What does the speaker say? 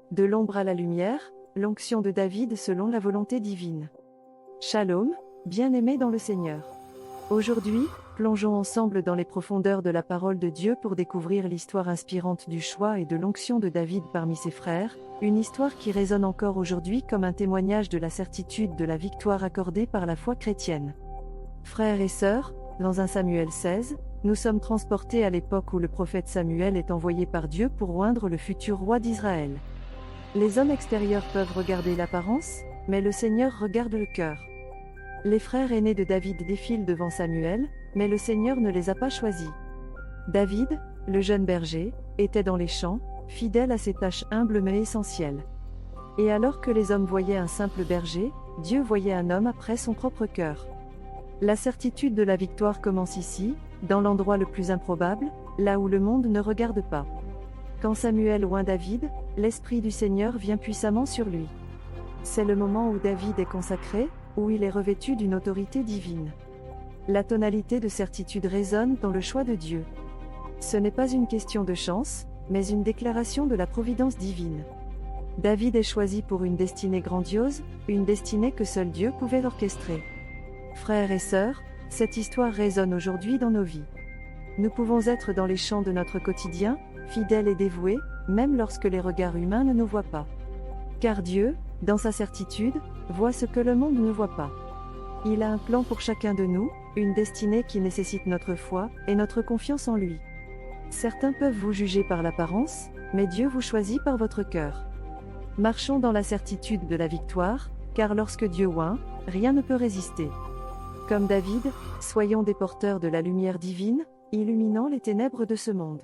De l'ombre à la lumière, l'onction de David selon la volonté divine. Shalom, bien-aimés dans le Seigneur. Aujourd'hui, plongeons ensemble dans les profondeurs de la parole de Dieu pour découvrir l'histoire inspirante du choix et de l'onction de David parmi ses frères, une histoire qui résonne encore aujourd'hui comme un témoignage de la certitude de la victoire accordée par la foi chrétienne. Frères et sœurs, dans 1 Samuel 16, nous sommes transportés à l'époque où le prophète Samuel est envoyé par Dieu pour oindre le futur roi d'Israël. Les hommes extérieurs peuvent regarder l'apparence, mais le Seigneur regarde le cœur. Les frères aînés de David défilent devant Samuel, mais le Seigneur ne les a pas choisis. David, le jeune berger, était dans les champs, fidèle à ses tâches humbles mais essentielles. Et alors que les hommes voyaient un simple berger, Dieu voyait un homme après son propre cœur. La certitude de la victoire commence ici, dans l'endroit le plus improbable, là où le monde ne regarde pas. Quand Samuel oint David, l'Esprit du Seigneur vient puissamment sur lui. C'est le moment où David est consacré, où il est revêtu d'une autorité divine. La tonalité de certitude résonne dans le choix de Dieu. Ce n'est pas une question de chance, mais une déclaration de la providence divine. David est choisi pour une destinée grandiose, une destinée que seul Dieu pouvait orchestrer. Frères et sœurs, cette histoire résonne aujourd'hui dans nos vies. Nous pouvons être dans les champs de notre quotidien, fidèles et dévoués, même lorsque les regards humains ne nous voient pas. Car Dieu, dans sa certitude, voit ce que le monde ne voit pas. Il a un plan pour chacun de nous, une destinée qui nécessite notre foi et notre confiance en lui. Certains peuvent vous juger par l'apparence, mais Dieu vous choisit par votre cœur. Marchons dans la certitude de la victoire, car lorsque Dieu oint, rien ne peut résister. Comme David, soyons des porteurs de la lumière divine, illuminant les ténèbres de ce monde.